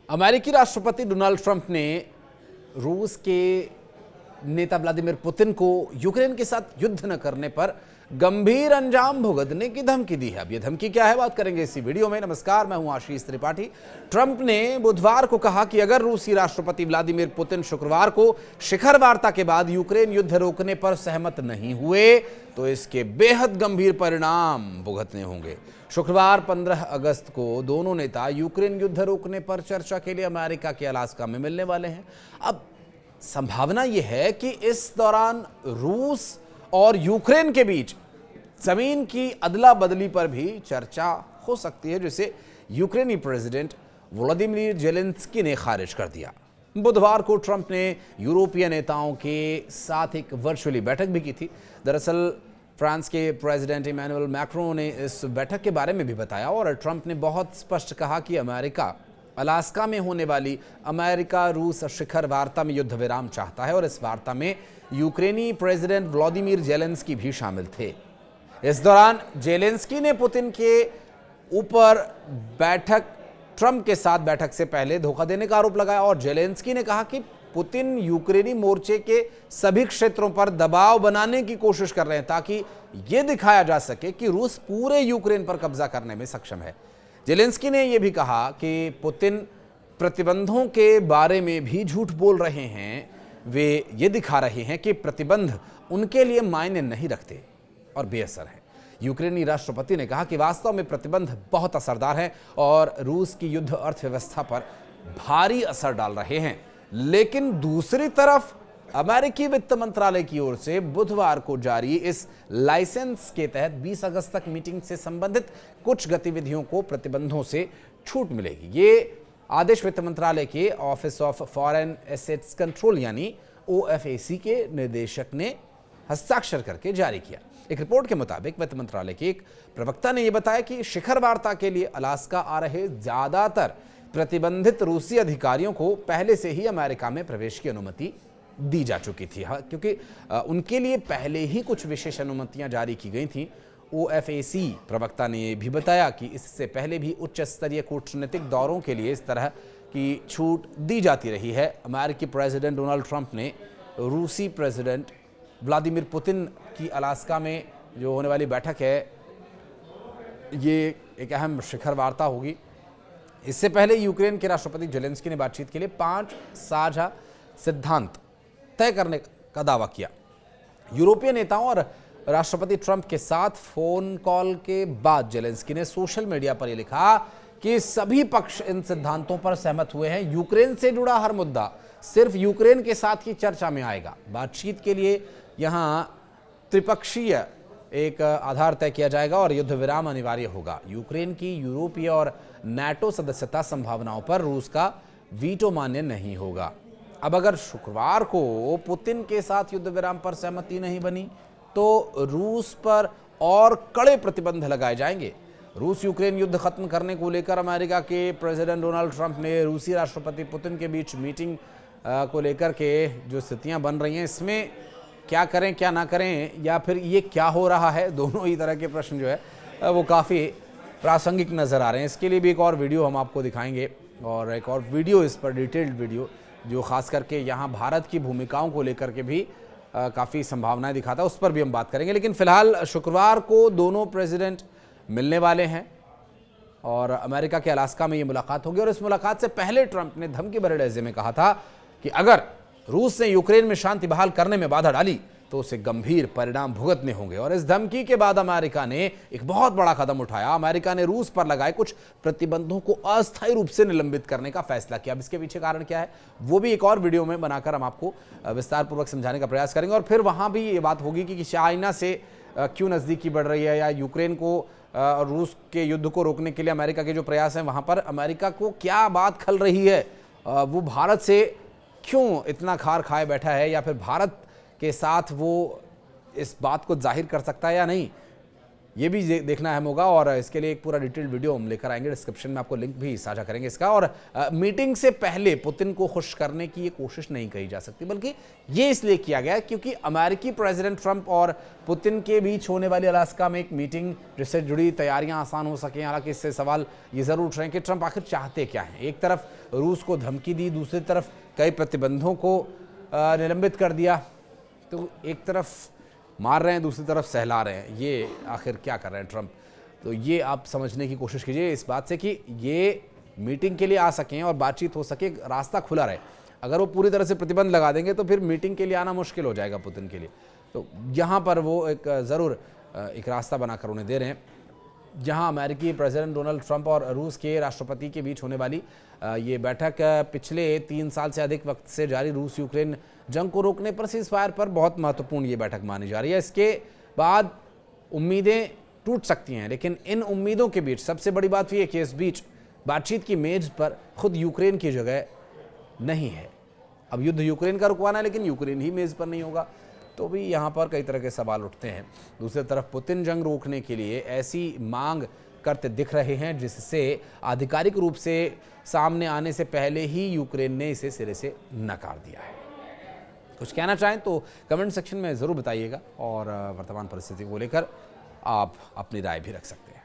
अमेरिकी राष्ट्रपति Donald Trump ने रूस के नेता व्लादिमीर पुतिन को यूक्रेन के साथ युद्ध न करने पर गंभीर अंजाम भुगतने की धमकी दी है। अब यह धमकी क्या है, बात करेंगे इसी वीडियो में। नमस्कार, मैं हूं आशीष त्रिपाठी। ट्रंप ने बुधवार को कहा कि अगर रूसी राष्ट्रपति व्लादिमीर पुतिन शुक्रवार को शिखर वार्ता के बाद यूक्रेन युद्ध रोकने पर सहमत नहीं हुए तो इसके बेहद गंभीर परिणाम भुगतने होंगे। शुक्रवार 15 अगस्त को दोनों नेता यूक्रेन युद्ध रोकने पर चर्चा के लिए अमेरिका के अलास्का में मिलने वाले हैं। अब संभावना यह है कि इस दौरान रूस और यूक्रेन के बीच जमीन की अदला बदली पर भी चर्चा हो सकती है, जिसे यूक्रेनी प्रेसिडेंट वोलोदिमीर जेलेंस्की ने खारिज कर दिया। बुधवार को ट्रंप ने यूरोपीय नेताओं के साथ एक वर्चुअली बैठक भी की थी। दरअसल फ्रांस के प्रेसिडेंट इमैनुअल मैक्रों ने इस बैठक के बारे में भी बताया और ट्रंप ने बहुत स्पष्ट कहा कि अमेरिका अलास्का में होने वाली अमेरिका रूस शिखर वार्ता में युद्ध विराम चाहता है और इस वार्ता में यूक्रेनी प्रेसिडेंट व्लादिमीर जेलेंस्की भी शामिल थे। इस दौरान जेलेंस्की ने पुतिन के ऊपर ट्रंप के साथ बैठक से पहले धोखा देने का आरोप लगाया और जेलेंस्की ने कहा कि पुतिन यूक्रेनी मोर्चे के सभी क्षेत्रों पर दबाव बनाने की कोशिश कर रहे हैं ताकि यह दिखाया जा सके कि रूस पूरे यूक्रेन पर कब्जा करने में सक्षम है। जेलेंस्की ने यह भी कहा कि पुतिन प्रतिबंधों के बारे में भी झूठ बोल रहे हैं। वे ये दिखा रहे हैं कि प्रतिबंध उनके लिए मायने नहीं रखते और बेअसर है। यूक्रेनी राष्ट्रपति ने कहा कि वास्तव में प्रतिबंध बहुत असरदार हैं और रूस की युद्ध अर्थव्यवस्था पर भारी असर डाल रहे हैं। लेकिन दूसरी तरफ अमेरिकी वित्त मंत्रालय की ओर से बुधवार को जारी इस लाइसेंस के तहत 20 अगस्त तक मीटिंग से संबंधित कुछ गतिविधियों को प्रतिबंधों से छूट मिलेगी। ये आदेश वित्त मंत्रालय के office of foreign assets control यानी OFAC के निदेशक ने हस्ताक्षर करके जारी किया। एक रिपोर्ट के मुताबिक वित्त मंत्रालय के एक प्रवक्ता ने यह बताया कि शिखर वार्ता के लिए अलास्का आ रहे ज्यादातर प्रतिबंधित रूसी अधिकारियों को पहले से ही अमेरिका में प्रवेश की अनुमति दी जा चुकी थी, क्योंकि उनके लिए पहले ही कुछ विशेष अनुमतियां जारी की गई थी। OFAC प्रवक्ता ने यह भी बताया कि इससे पहले भी उच्च स्तरीय कूटनीतिक दौरों के लिए इस तरह की छूट दी जाती रही है। अमेरिकी प्रेसिडेंट डोनाल्ड ट्रंप ने रूसी प्रेसिडेंट व्लादिमीर पुतिन की अलास्का में जो होने वाली बैठक है, ये एक अहम शिखर वार्ता होगी। इससे पहले यूक्रेन के राष्ट्रपति जेलेंस्की ने बातचीत के लिए 5 साझा सिद्धांत तय करने का दावा किया। यूरोपीय नेताओं और राष्ट्रपति ट्रंप के साथ फोन कॉल के बाद जेलेंस्की ने सोशल मीडिया पर यह लिखा कि सभी पक्ष इन सिद्धांतों पर सहमत हुए हैं। यूक्रेन से जुड़ा हर मुद्दा सिर्फ यूक्रेन के साथ ही चर्चा में आएगा। बातचीत के लिए यहां त्रिपक्षीय एक आधार तय किया जाएगा और युद्ध विराम अनिवार्य होगा। यूक्रेन की यूरोपीय और नाटो सदस्यता संभावनाओं पर रूस का वीटो मान्य नहीं होगा। अब अगर शुक्रवार को पुतिन के साथ युद्ध विराम पर सहमति नहीं बनी तो रूस पर और कड़े प्रतिबंध लगाए जाएंगे। रूस यूक्रेन युद्ध खत्म करने को लेकर अमेरिका के प्रेसिडेंट डोनाल्ड ट्रंप ने रूसी राष्ट्रपति पुतिन के बीच मीटिंग को लेकर के जो स्थितियां बन रही हैं, इसमें क्या करें क्या ना करें या फिर ये क्या हो रहा है, दोनों ही तरह के प्रश्न जो है वो काफ़ी प्रासंगिक नज़र आ रहे हैं। इसके लिए भी एक और वीडियो हम आपको दिखाएंगे और एक और वीडियो इस पर डिटेल्ड वीडियो जो खास करके यहाँ भारत की भूमिकाओं को लेकर के भी काफ़ी संभावनाएं दिखाता है, उस पर भी हम बात करेंगे। लेकिन फिलहाल शुक्रवार को दोनों प्रेसिडेंट मिलने वाले हैं और अमेरिका के अलास्का में ये मुलाकात होगी और इस मुलाकात से पहले ट्रंप ने धमकी भरे लहजे में कहा था कि अगर रूस ने यूक्रेन में शांति बहाल करने में बाधा डाली तो उसे गंभीर परिणाम भुगतने होंगे। और इस धमकी के बाद अमेरिका ने एक बहुत बड़ा कदम उठाया। अमेरिका ने रूस पर लगाए कुछ प्रतिबंधों को अस्थायी रूप से निलंबित करने का फैसला किया। अब इसके पीछे कारण क्या है वो भी एक और वीडियो में बनाकर हम आपको विस्तार पूर्वक समझाने का प्रयास करेंगे और फिर वहां भी ये बात होगी कि चाइना से क्यों नजदीकी बढ़ रही है या यूक्रेन को और रूस के युद्ध को रोकने के लिए अमेरिका के जो प्रयास हैं वहां पर अमेरिका को क्या बात खल रही है, वो भारत से क्यों इतना खार खाए बैठा है या फिर भारत के साथ वो इस बात को जाहिर कर सकता है या नहीं। ये भी देखना अहम होगा और इसके लिए एक पूरा डिटेल्ड वीडियो हम लेकर आएंगे। डिस्क्रिप्शन में आपको लिंक भी साझा करेंगे इसका। और मीटिंग से पहले पुतिन को खुश करने की ये कोशिश नहीं कही जा सकती, बल्कि ये इसलिए किया गया क्योंकि अमेरिकी प्रेसिडेंट ट्रंप और पुतिन के बीच होने वाली अलास्का में एक मीटिंग जिससे जुड़ी तैयारियां आसान हो सकें। हालांकि इससे सवाल ये जरूर उठ रहे हैं कि ट्रंप आखिर चाहते क्या हैं। एक तरफ रूस को धमकी दी, दूसरी तरफ कई प्रतिबंधों को निलंबित कर दिया, तो एक तरफ मार रहे हैं, दूसरी तरफ सहला रहे हैं। ये आखिर क्या कर रहे हैं ट्रंप? तो ये आप समझने की कोशिश कीजिए इस बात से कि ये मीटिंग के लिए आ सकें और बातचीत हो सके, रास्ता खुला रहे। अगर वो पूरी तरह से प्रतिबंध लगा देंगे तो फिर मीटिंग के लिए आना मुश्किल हो जाएगा पुतिन के लिए। तो यहाँ पर वो एक ज़रूर एक रास्ता बनाकर उन्हें दे रहे हैं, जहां अमेरिकी प्रेसिडेंट डोनाल्ड ट्रंप और रूस के राष्ट्रपति के बीच होने वाली ये बैठक पिछले 3 साल से अधिक वक्त से जारी रूस यूक्रेन जंग को रोकने पर सीज़फायर पर बहुत महत्वपूर्ण ये बैठक मानी जा रही है। इसके बाद उम्मीदें टूट सकती हैं, लेकिन इन उम्मीदों के बीच सबसे बड़ी बात ये है कि इस बीच बातचीत की मेज पर खुद यूक्रेन की जगह नहीं है। अब युद्ध यूक्रेन का रुकवाना है, लेकिन यूक्रेन ही मेज़ पर नहीं होगा, तो भी यहाँ पर कई तरह के सवाल उठते हैं। दूसरी तरफ पुतिन जंग रोकने के लिए ऐसी मांग करते दिख रहे हैं जिससे आधिकारिक रूप से सामने आने से पहले ही यूक्रेन ने इसे सिरे से नकार दिया है। कुछ कहना चाहें तो कमेंट सेक्शन में ज़रूर बताइएगा और वर्तमान परिस्थिति को लेकर आप अपनी राय भी रख सकते हैं।